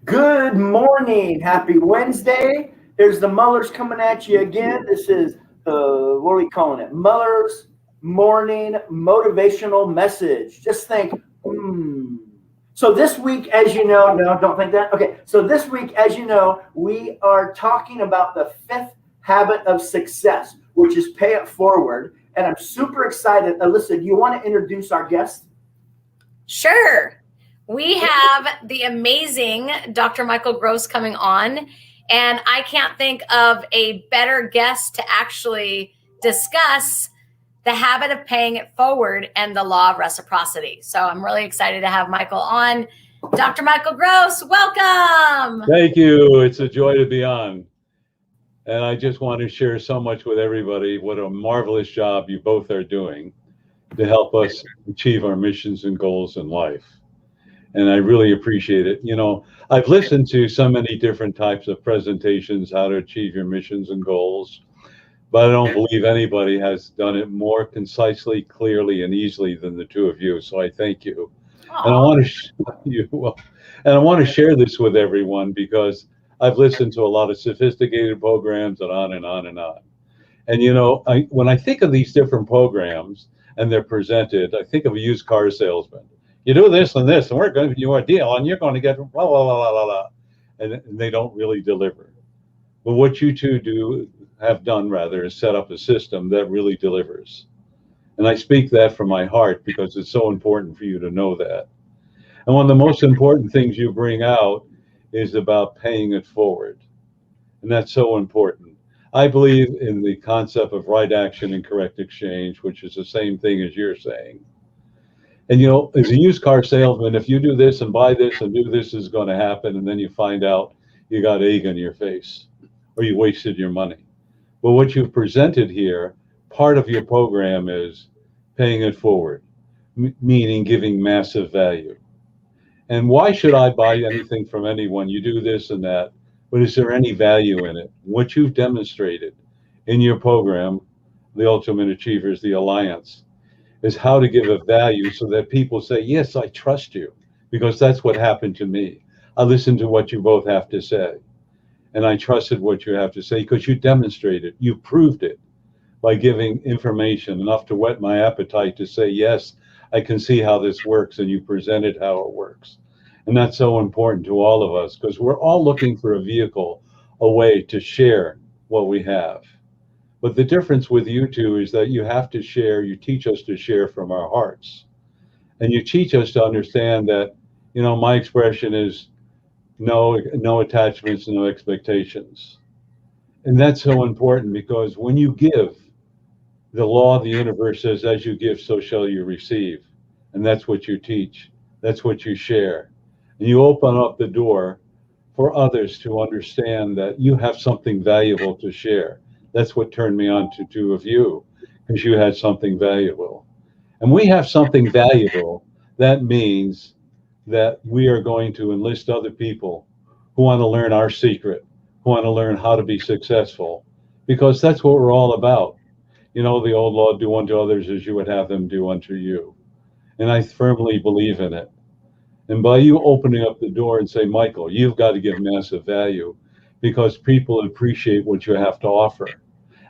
Good morning. Happy Wednesday. Here's the Mullers coming at you again. This is what are we calling it? Mullers Morning Motivational Message. Just think, So this week, as you know, no, don't think that. Okay. So this week, as you know, we are talking about the fifth habit of success, which is pay it forward. And I'm super excited. Alyssa, do you want to introduce our guest? Sure. We have the amazing Dr. Michael Gross coming on, and I can't think of a better guest to actually discuss the habit of paying it forward and the law of reciprocity. So I'm really excited to have Michael on. Dr. Michael Gross, welcome. Thank you. It's a joy to be on. And I just want to share so much with everybody what a marvelous job you both are doing to help us achieve our missions and goals in life. And I really appreciate it. You know, I've listened to so many different types of presentations, how to achieve your missions and goals, but I don't believe anybody has done it more concisely, clearly, and easily than the two of you. So I thank you. And I want to and I want to share this with everyone because I've listened to a lot of sophisticated programs and on and on and on. And you know, when I think of these different programs and they're presented, I think of a used car salesman. You do this and this, and we're going to give you a deal, and you're going to get blah blah blah blah blah, and they don't really deliver. But what you two have done rather is set up a system that really delivers. And I speak that from my heart because it's so important for you to know that. And one of the most important things you bring out is about paying it forward. And that's so important. I believe in the concept of right action and correct exchange, which is the same thing as you're saying. And you know, as a used car salesman, if you do this and buy this and do this is going to happen, and then you find out you got egg on your face or you wasted your money. But what you've presented here, part of your program is paying it forward, meaning giving massive value. And why should I buy anything from anyone? You do this and that, but is there any value in it? What you've demonstrated in your program, the Ultimate Achievers, the Alliance, is how to give a value so that people say, yes, I trust you, because that's what happened to me. I listened to what you both have to say, and I trusted what you have to say because you demonstrated, you proved it by giving information enough to whet my appetite to say, yes, I can see how this works, and you presented how it works. And that's so important to all of us because we're all looking for a vehicle, a way to share what we have. But the difference with you two is that you have to share, you teach us to share from our hearts. And you teach us to understand that, you know, my expression is no attachments, no expectations. And that's so important because when you give, the law of the universe says, as you give, so shall you receive. And that's what you teach. That's what you share. And you open up the door for others to understand that you have something valuable to share. That's what turned me on to two of you, because you had something valuable. And we have something valuable. That means that we are going to enlist other people who want to learn our secret, who want to learn how to be successful, because that's what we're all about. You know, the old law, do unto others as you would have them do unto you. And I firmly believe in it. And by you opening up the door and say, Michael, you've got to give massive value because people appreciate what you have to offer.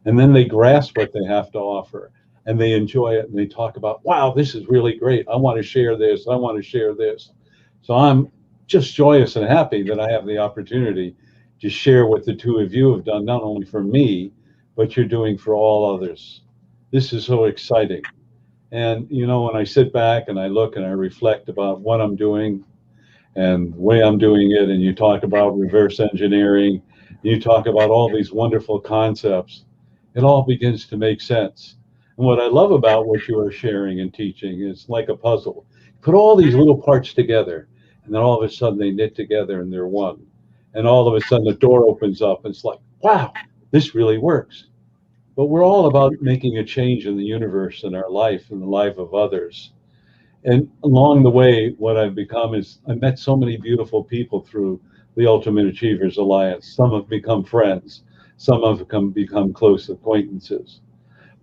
And then they grasp what they have to offer and they enjoy it and they talk about, wow, this is really great. I want to share this. I want to share this. So I'm just joyous and happy that I have the opportunity to share what the two of you have done, not only for me, but you're doing for all others. This is so exciting. And, you know, when I sit back and I look and I reflect about what I'm doing and the way I'm doing it, and you talk about reverse engineering, you talk about all these wonderful concepts, it all begins to make sense. And what I love about what you are sharing and teaching is like a puzzle. Put all these little parts together, and then all of a sudden they knit together and they're one. And all of a sudden the door opens up, and it's like, wow, this really works. But we're all about making a change in the universe and our life and the life of others. And along the way, what I've become is I met so many beautiful people through the Ultimate Achievers Alliance. Some have become friends. Some have become close acquaintances.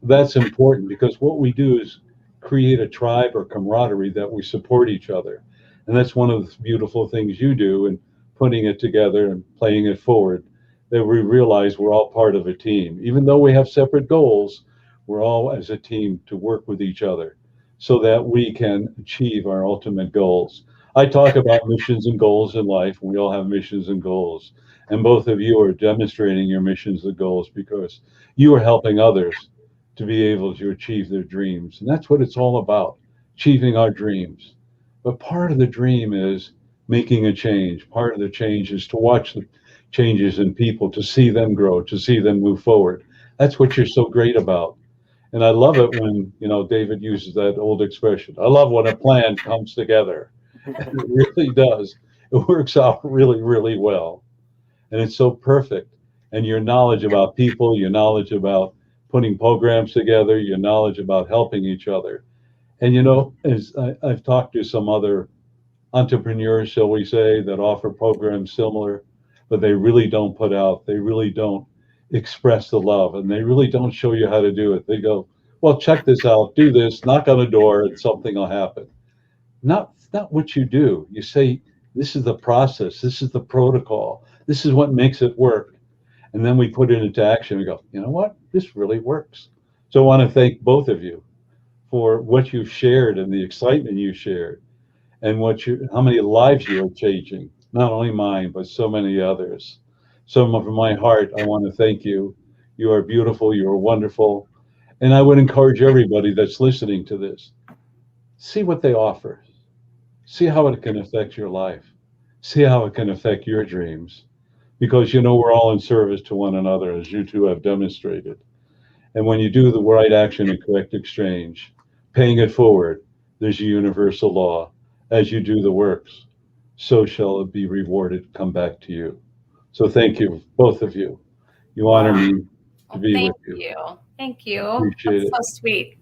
That's important because what we do is create a tribe or camaraderie that we support each other. And that's one of the beautiful things you do. And putting it together and playing it forward, that we realize we're all part of a team. Even though we have separate goals, we're all as a team to work with each other so that we can achieve our ultimate goals. I talk about missions and goals in life. We all have missions and goals. And both of you are demonstrating your missions and goals because you are helping others to be able to achieve their dreams. And that's what it's all about, achieving our dreams. But part of the dream is making a change. Part of the change is to watch the changes in people, to see them grow, to see them move forward. That's what you're so great about. And I love it when, David uses that old expression. I love when a plan comes together. And it really does. It works out really, really well. And it's so perfect. And your knowledge about people, your knowledge about putting programs together, your knowledge about helping each other. And, as I've talked to some other entrepreneurs, shall we say, that offer programs similar, but they really don't put out, they really don't express the love, and they really don't show you how to do it. They go, well, check this out, do this, knock on a door, and something will happen. Not what you do. You say, this is the process, this is the protocol, this is what makes it work. And then we put it into action. We go, you know what? This really works. So I want to thank both of you for what you've shared and the excitement you shared and how many lives you are changing, not only mine, but so many others. So from my heart, I want to thank you. You are beautiful. You are wonderful. And I would encourage everybody that's listening to this, see what they offer. See how it can affect your life. See how it can affect your dreams. Because, we're all in service to one another, as you two have demonstrated. And when you do the right action and correct exchange, paying it forward, there's a universal law. As you do the works, so shall it be rewarded, come back to you. So thank you, both of you. You honor me to be with you. Thank you. Appreciate it. So sweet.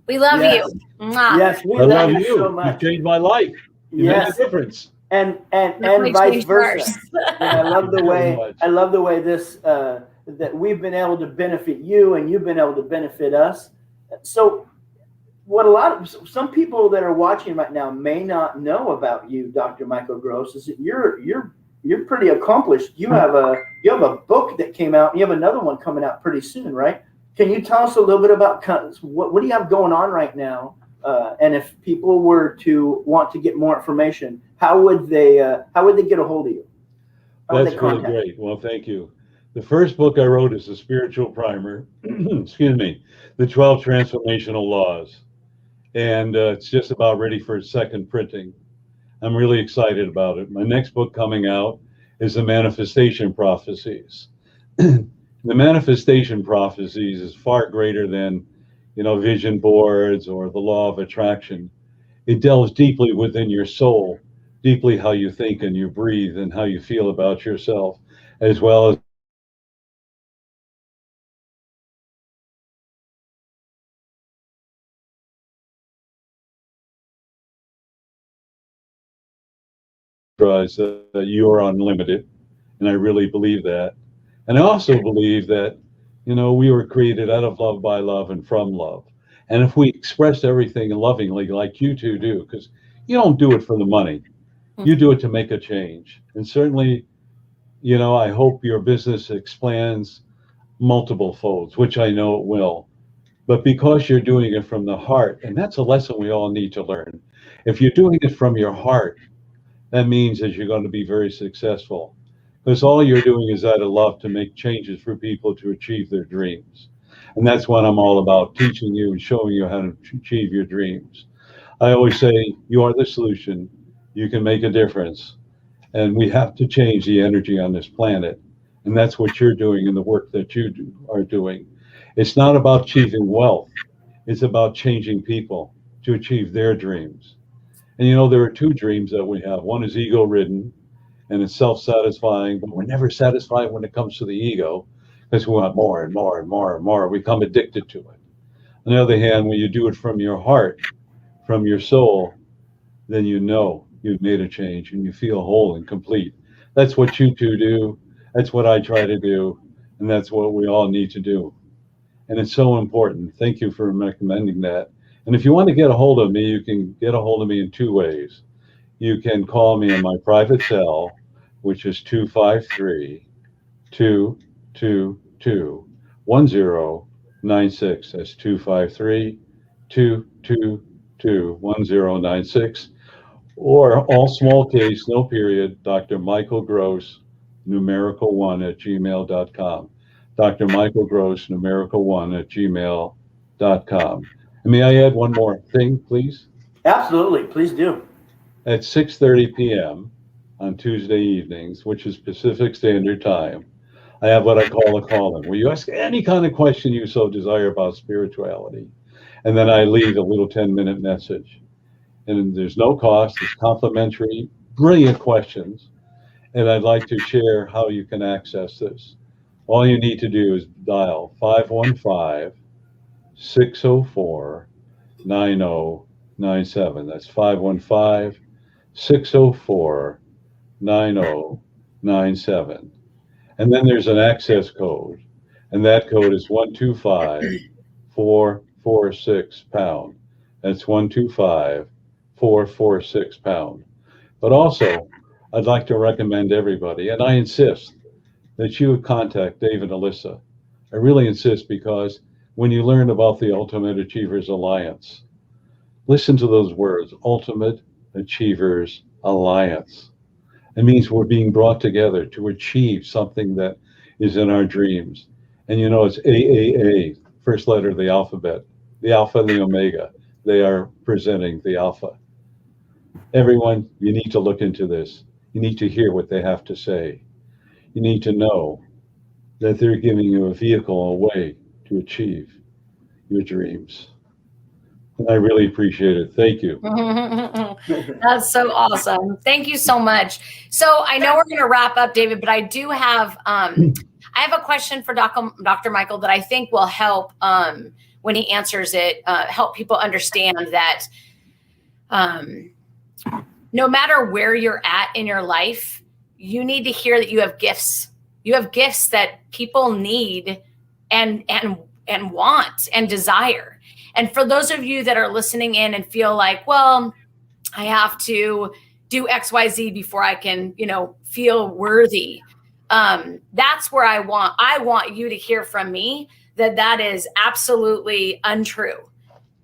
We love you. Mwah. Yes, we I love you you. so much. You changed my life. You made a difference. And Definitely vice changed versa. ours. And I love the Thank you very way much. this that we've been able to benefit you and you've been able to benefit us. So some people that are watching right now may not know about you, Dr. Michael Gross, is that you're pretty accomplished. You have a book that came out and you have another one coming out pretty soon, right? Can you tell us a little bit about what do you have going on right now? And if people were to want to get more information, how would they get a hold of you? That's really great. Well, thank you. The first book I wrote is The Spiritual Primer, excuse me, The 12 Transformational Laws. And it's just about ready for its second printing. I'm really excited about it. My next book coming out is The Manifestation Prophecies. The Manifestation Prophecies is far greater than, vision boards or the law of attraction. It delves deeply within your soul, deeply how you think and you breathe and how you feel about yourself, as well as that you are unlimited. And I really believe that. And I also believe that, we were created out of love, by love, and from love. And if we express everything lovingly like you two do, because you don't do it for the money, you do it to make a change. And certainly, I hope your business expands multiple folds, which I know it will. But because you're doing it from the heart, and that's a lesson we all need to learn. If you're doing it from your heart, that means that you're going to be very successful. Because all you're doing is out of love to make changes for people to achieve their dreams. And that's what I'm all about, teaching you and showing you how to achieve your dreams. I always say, you are the solution. You can make a difference. And we have to change the energy on this planet. And that's what you're doing in the work that you are doing. It's not about achieving wealth. It's about changing people to achieve their dreams. And there are two dreams that we have. One is ego-ridden, and it's self-satisfying, but we're never satisfied when it comes to the ego because we want more and more and more and more. We become addicted to it. On the other hand, when you do it from your heart, from your soul, then you've made a change and you feel whole and complete. That's what you two do. That's what I try to do. And that's what we all need to do. And it's so important. Thank you for recommending that. And if you want to get a hold of me, you can get a hold of me in two ways. You can call me in my private cell. which is 253-222-1096. That's 253-222-1096. Or all small case, no period, Dr. Michael Gross, numerical1@gmail.com. Dr. Michael Gross, numerical1@gmail.com. And may I add one more thing, please? Absolutely. Please do. At 6:30 p.m. on Tuesday evenings, which is Pacific Standard Time, I have what I call a call-in, where you ask any kind of question you so desire about spirituality. And then I leave a little 10-minute message. And there's no cost, it's complimentary, brilliant questions. And I'd like to share how you can access this. All you need to do is dial 515-604-9097. That's 515-604-9097. And then there's an access code, and that code is 125446#. That's 125446#. But also, I'd like to recommend everybody, and I insist that you contact Dave and Alyssa. I really insist, because when you learn about the Ultimate Achievers Alliance, listen to those words, Ultimate Achievers Alliance. It means we're being brought together to achieve something that is in our dreams. And you know, it's AAA, first letter of the alphabet, the Alpha and the Omega. They are presenting the Alpha. Everyone, you need to look into this. You need to hear what they have to say. You need to know that they're giving you a vehicle, a way to achieve your dreams. And I really appreciate it. Thank you. That's so awesome. Thank you so much. So I know we're going to wrap up, David, but I do have I have a question for Dr. Michael that I think will help when he answers it, help people understand that no matter where you're at in your life, you need to hear that you have gifts. You have gifts that people need and want and desire. And for those of you that are listening in and feel like, well, I have to do XYZ before I can, feel worthy. That's where I want you to hear from me that is absolutely untrue.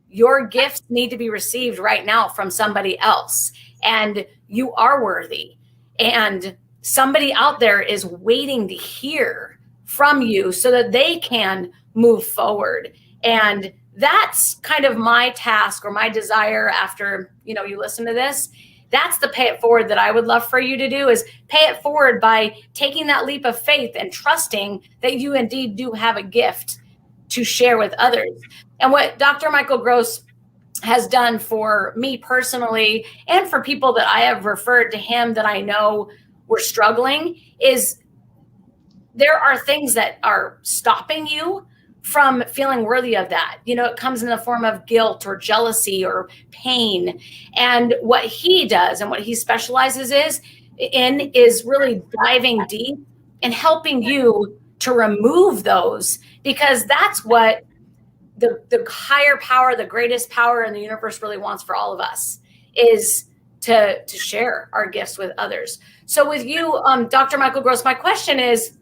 Your gifts need to be received right now from somebody else, and you are worthy. And somebody out there is waiting to hear from you so that they can move forward. And that's kind of my task or my desire after, you listen to this. That's the pay it forward that I would love for you to do, is pay it forward by taking that leap of faith and trusting that you indeed do have a gift to share with others. And what Dr. Michael Gross has done for me personally, and for people that I have referred to him that I know were struggling, is there are things that are stopping you from feeling worthy of that. It comes in the form of guilt or jealousy or pain. And what he does and what he specializes in is really diving deep and helping you to remove those, because that's what the higher power, the greatest power in the universe really wants for all of us, is to share our gifts with others. So with you, Dr. Michael Gross, my question is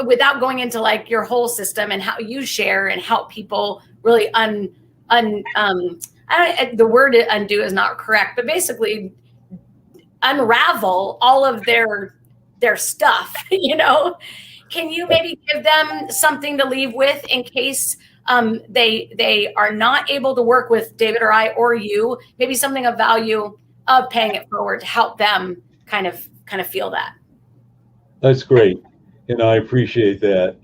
without going into like your whole system and how you share and help people really the word undo is not correct, but basically unravel all of their stuff, can you maybe give them something to leave with in case they are not able to work with David or I or you, maybe something of value of paying it forward to help them kind of feel that? That's great. I appreciate that.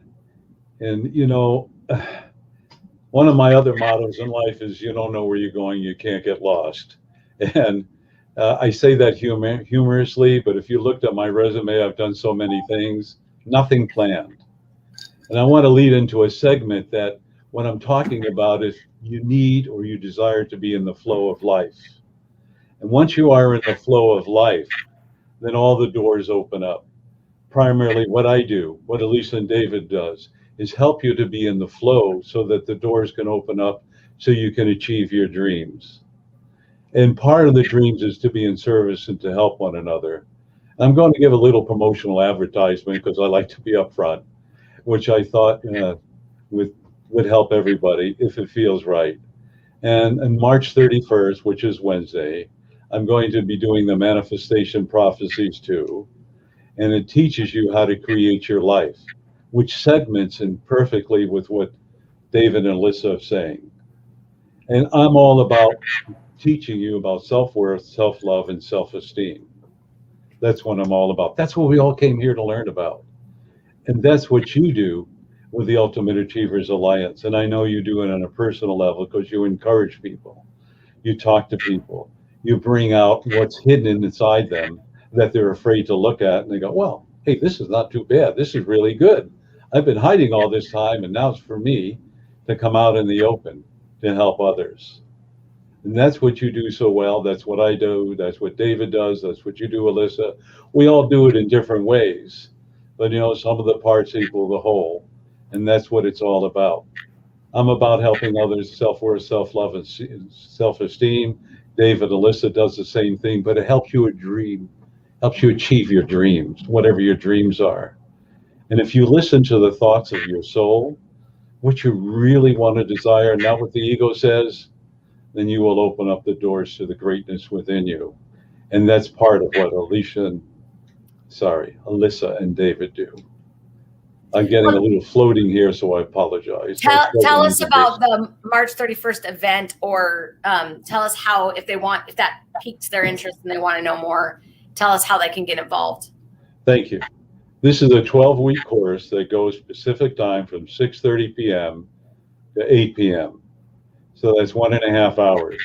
And, one of my other mottos in life is, you don't know where you're going, you can't get lost. And I say that humorously, but if you looked at my resume, I've done so many things, nothing planned. And I want to lead into a segment that when I'm talking about is you need or you desire to be in the flow of life. And once you are in the flow of life, then all the doors open up. Primarily what I do, what Elisa and David does, is help you to be in the flow so that the doors can open up so you can achieve your dreams. And part of the dreams is to be in service and to help one another. I'm going to give a little promotional advertisement because I like to be upfront, which I thought would help everybody if it feels right. And on March 31st, which is Wednesday, I'm going to be doing the Manifestation Prophecies 2, and it teaches you how to create your life, which segments in perfectly with what David and Alyssa are saying. And I'm all about teaching you about self-worth, self-love, and self-esteem. That's what I'm all about. That's what we all came here to learn about. And that's what you do with the Ultimate Achievers Alliance. And I know you do it on a personal level because you encourage people. You talk to people. You bring out what's hidden inside them that they're afraid to look at. And they go, well, hey, this is not too bad. This is really good. I've been hiding all this time, and now it's for me to come out in the open to help others. And that's what you do so well. That's what I do. That's what David does. That's what you do, Alyssa. We all do it in different ways. But, you know, some of the parts equal the whole. And that's what it's all about. I'm about helping others self-worth, self-love, and self-esteem. David, Alyssa does the same thing, but it helps you helps you achieve your dreams, whatever your dreams are. And if you listen to the thoughts of your soul, what you really want to desire, not what the ego says, then you will open up the doors to the greatness within you. And that's part of what Alyssa and David do. I'm getting a little floating here, so I apologize. Tell us about the March 31st event, or tell us how, if that piques their interest and they want to know more, tell us how they can get involved. Thank you. This is a 12-week course that goes Pacific time from 6:30 p.m. to 8 p.m. So that's 1.5 hours.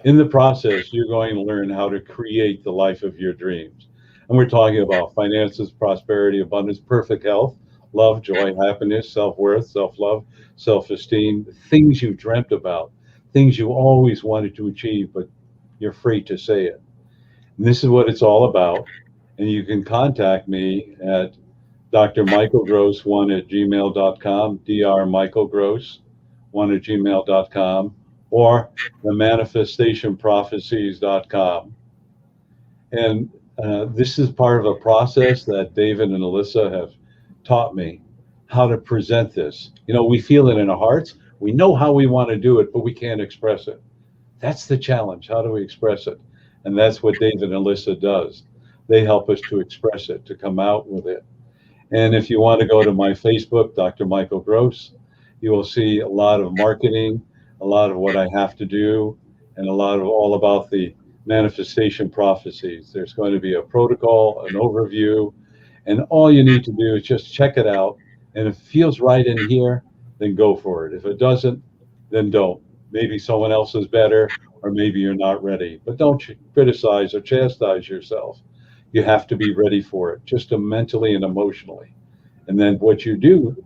In the process, you're going to learn how to create the life of your dreams. And we're talking about finances, prosperity, abundance, perfect health, love, joy, happiness, self-worth, self-love, self-esteem, things you dreamt about, things you always wanted to achieve, but you're afraid to say it. And this is what it's all about. And you can contact me at drmichaelgross1@gmail.com, drmichaelgross1@gmail.com, or the manifestationprophecies.com. And this is part of a process that David and Alyssa have taught me how to present this. You know, we feel it in our hearts. We know how we want to do it, but we can't express it. That's the challenge. How do we express it? And that's what David and Alyssa does. They help us to express it, to come out with it. And if you want to go to my Facebook, Dr. Michael Gross, you will see a lot of marketing, a lot of what I have to do, and a lot of all about the manifestation prophecies. There's going to be a protocol, an overview, and all you need to do is just check it out. And if it feels right in here, then go for it. If it doesn't, then don't. Maybe someone else is better, or maybe you're not ready. But don't criticize or chastise yourself. You have to be ready for it, just mentally and emotionally. And then what you do,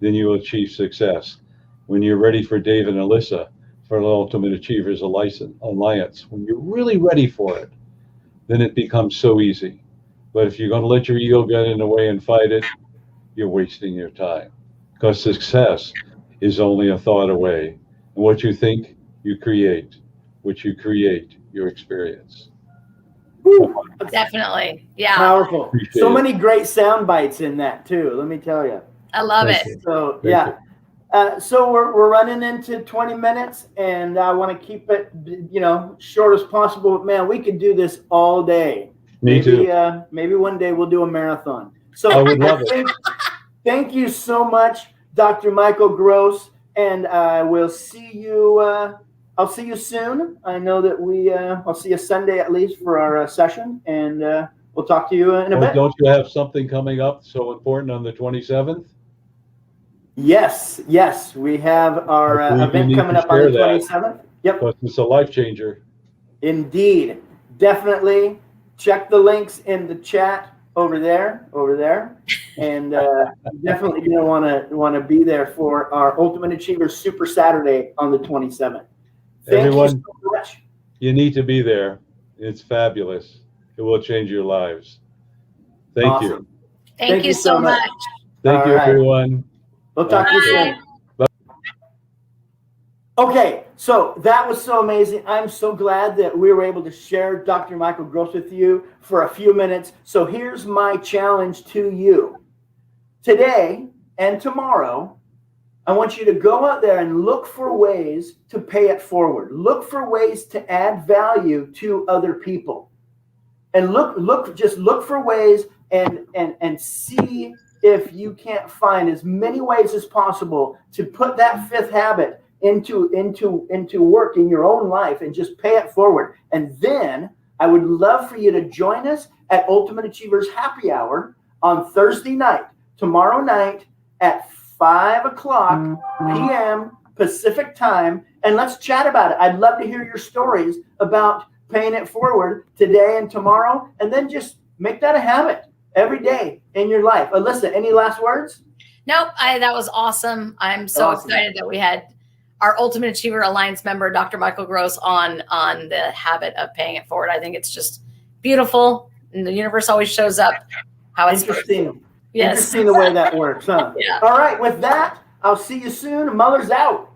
then you will achieve success. When you're ready for David and Alyssa, for the Ultimate Achievers Alliance, when you're really ready for it, then it becomes so easy. But if you're going to let your ego get in the way and fight it, you're wasting your time. Because success is only a thought away. And what you think, you create. What you create, you experience. Woo. Definitely. Yeah. Powerful. Appreciate So it. many great sound bites in that too. Let me tell you. I love Thank it. you. So Thank yeah. So we're running into 20 minutes, and I want to keep it, you know, short as possible. But man, we could do this all day. Me too. Maybe one day we'll do a marathon. So I would love it. Thank you so much, Dr. Michael Gross, and we'll see you. I'll see you soon. I know that I'll see you Sunday at least for our session, and we'll talk to you in a Or bit. don't you have something coming up so important on the 27th? Yes, we have our I believe you event need coming to up on the share that. 27th. Yep, Because it's a life changer. indeed. Definitely check the links in the chat over there, and definitely going to want to be there for our Ultimate Achievers Super Saturday on the 27th. Thank Everyone, you so much. you need to be there. It's fabulous. It will change your lives. Thank you. Awesome. Thank you so much. Thank All you, right. everyone. We'll talk to you Bye. soon. Okay, so that was so amazing. I'm so glad that we were able to share Dr. Michael Gross with you for a few minutes. So here's my challenge to you. Today and tomorrow, I want you to go out there and look for ways to pay it forward. Look for ways to add value to other people. And just look for ways and see if you can't find as many ways as possible to put that fifth habit into work in your own life and just pay it forward. And then I would love for you to join us at Ultimate Achievers Happy Hour on Thursday night, tomorrow night at 5:00 p.m. Pacific time, and let's chat about it. I'd love to hear your stories about paying it forward today and tomorrow, and then just make that a habit every day in your life. Alyssa, any last words? Nope, that was awesome. I'm so excited that we had our Ultimate Achiever Alliance member, Dr. Michael Gross, on the habit of paying it forward. I think it's just beautiful, and the universe always shows up how it's interesting. Yes. Interesting the way that works, huh? Yeah. All right, with that, I'll see you soon. Muller's out.